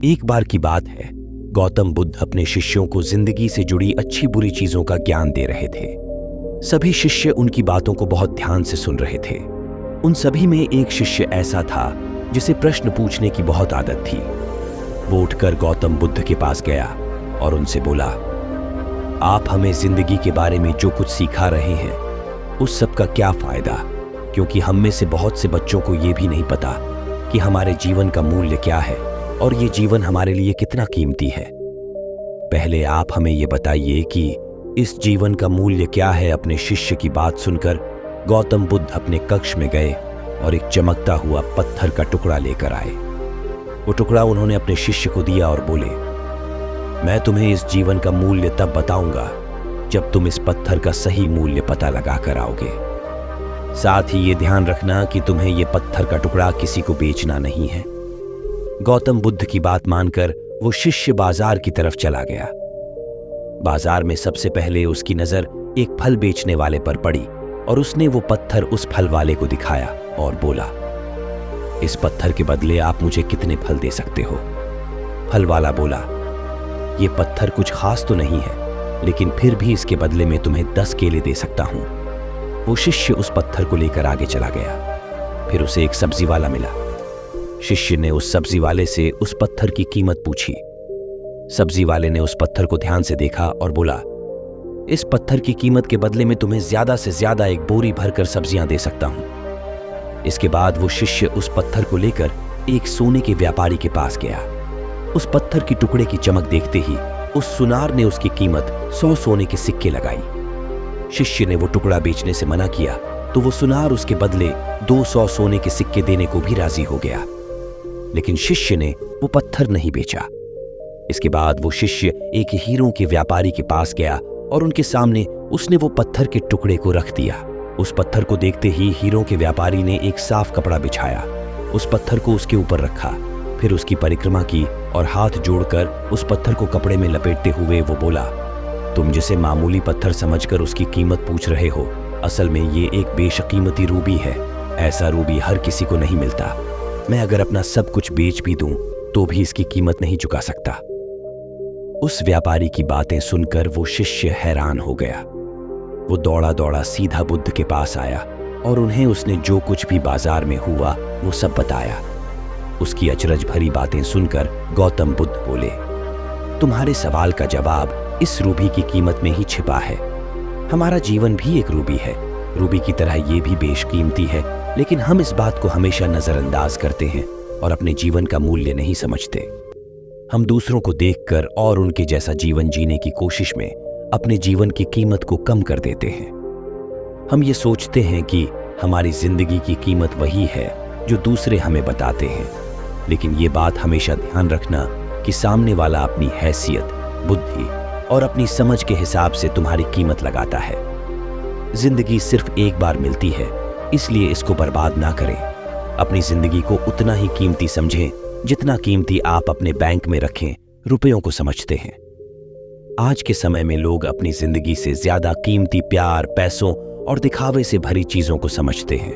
एक बार की बात है, गौतम बुद्ध अपने शिष्यों को जिंदगी से जुड़ी अच्छी बुरी चीजों का ज्ञान दे रहे थे। सभी शिष्य उनकी बातों को बहुत ध्यान से सुन रहे थे। उन सभी में एक शिष्य ऐसा था जिसे प्रश्न पूछने की बहुत आदत थी। वो उठकर गौतम बुद्ध के पास गया और उनसे बोला, आप हमें जिंदगी के बारे में जो कुछ सिखा रहे हैं उस सब का क्या फायदा, क्योंकि हम में से बहुत से बच्चों को ये भी नहीं पता कि हमारे जीवन का मूल्य क्या है और ये जीवन हमारे लिए कितना कीमती है। पहले आप हमें ये बताइए कि इस जीवन का मूल्य क्या है। अपने शिष्य की बात सुनकर गौतम बुद्ध अपने कक्ष में गए और एक चमकता हुआ पत्थर का टुकड़ा लेकर आए। वो टुकड़ा उन्होंने अपने शिष्य को दिया और बोले, मैं तुम्हें इस जीवन का मूल्य तब बताऊंगा जब तुम इस पत्थर का सही मूल्य पता लगा कर आओगे। साथ ही ये ध्यान रखना कि तुम्हें ये पत्थर का टुकड़ा किसी को बेचना नहीं है। गौतम बुद्ध की बात मानकर वो शिष्य बाजार की तरफ चला गया। बाजार में सबसे पहले उसकी नजर एक फल बेचने वाले पर पड़ी और उसने वो पत्थर उस फल वाले को दिखाया और बोला, इस पत्थर के बदले आप मुझे कितने फल दे सकते हो? फल वाला बोला, ये पत्थर कुछ खास तो नहीं है, लेकिन फिर भी इसके बदले में तुम्हें 10 केले दे सकता हूं। वो शिष्य उस पत्थर को लेकर आगे चला गया। फिर उसे एक सब्जी वाला मिला। शिष्य ने उस सब्जी वाले से उस पत्थर की कीमत पूछी। सब्जी वाले ने उस पत्थर को ध्यान से देखा और बोला, इस पत्थर की कीमत के बदले में तुम्हें ज्यादा से ज्यादा एक बोरी भरकर सब्जियां दे सकता हूं। इसके बाद वो शिष्य उस पत्थर को लेकर एक सोने के व्यापारी के पास गया। उस पत्थर की टुकड़े की चमक देखते ही उस सुनार ने उसकी कीमत 100 सोने के सिक्के लगाई। शिष्य ने वो टुकड़ा बेचने से मना किया तो वो सुनार उसके बदले 200 सोने के सिक्के देने को भी राजी हो गया, लेकिन शिष्य ने वो पत्थर नहीं बेचा। इसके बाद वो शिष्य एक हीरों के व्यापारी के पास गया और उनके सामने उसने वो पत्थर के टुकड़े को रख दिया। उस पत्थर को देखते ही हीरों के व्यापारी ने एक साफ कपड़ा बिछाया, उस पत्थर को उसके ऊपर रखा, फिर उसकी परिक्रमा की और हाथ जोड़कर उस पत्थर को कपड़े में लपेटते हुए वो बोला, तुम जिसे मामूली पत्थर समझकर उसकी कीमत पूछ रहे हो, असल में ये एक बेशकीमती रूबी है। ऐसा रूबी हर किसी को नहीं मिलता। मैं अगर अपना सब कुछ बेच भी दूं तो भी इसकी कीमत नहीं चुका सकता। उस व्यापारी की बातें सुनकर वो शिष्य हैरान हो गया। वो दौड़ा दौड़ा सीधा बुद्ध के पास आया और उन्हें उसने जो कुछ भी बाजार में हुआ वो सब बताया। उसकी अचरज भरी बातें सुनकर गौतम बुद्ध बोले, तुम्हारे सवाल का जवाब इस रूबी की कीमत में ही छिपा है। हमारा जीवन भी एक रूबी है। रूबी की तरह ये भी बेशकीमती है, लेकिन हम इस बात को हमेशा नजरअंदाज करते हैं और अपने जीवन का मूल्य नहीं समझते। हम दूसरों को देखकर और उनके जैसा जीवन जीने की कोशिश में अपने जीवन की कीमत को कम कर देते हैं। हम ये सोचते हैं कि हमारी जिंदगी की कीमत वही है जो दूसरे हमें बताते हैं, लेकिन ये बात हमेशा ध्यान रखना कि सामने वाला अपनी हैसियत, बुद्धि और अपनी समझ के हिसाब से तुम्हारी कीमत लगाता है। जिंदगी सिर्फ एक बार मिलती है, इसलिए इसको बर्बाद ना करें। अपनी जिंदगी को उतना ही कीमती समझें जितना कीमती आप अपने बैंक में रखें रुपयों को समझते हैं। आज के समय में लोग अपनी जिंदगी से ज्यादा कीमती प्यार, पैसों और दिखावे से भरी चीजों को समझते हैं।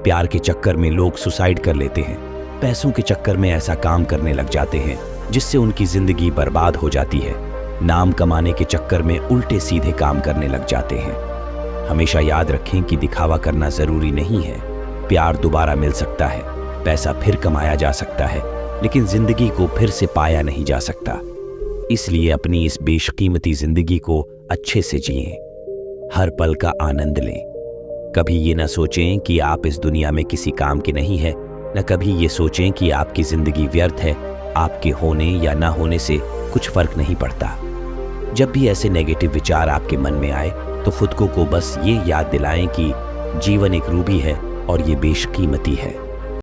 प्यार के चक्कर में लोग सुसाइड कर लेते हैं। पैसों के चक्कर में ऐसा काम करने लग जाते हैं जिससे उनकी जिंदगी बर्बाद हो जाती है। नाम कमाने के चक्कर में उल्टे सीधे काम करने लग जाते हैं। हमेशा याद रखें कि दिखावा करना जरूरी नहीं है। प्यार दोबारा मिल सकता है, पैसा फिर कमाया जा सकता है, लेकिन जिंदगी को फिर से पाया नहीं जा सकता। इसलिए अपनी इस बेशकीमती जिंदगी को अच्छे से जिएं। हर पल का आनंद लें। कभी ये ना सोचें कि आप इस दुनिया में किसी काम के नहीं हैं, न कभी ये सोचें कि आपकी जिंदगी व्यर्थ है। आपके होने या ना होने से कुछ फर्क नहीं पड़ता। जब भी ऐसे नेगेटिव विचार आपके मन में आए तो खुद को बस ये याद दिलाएं कि जीवन एक रूबी है और ये बेशकीमती है।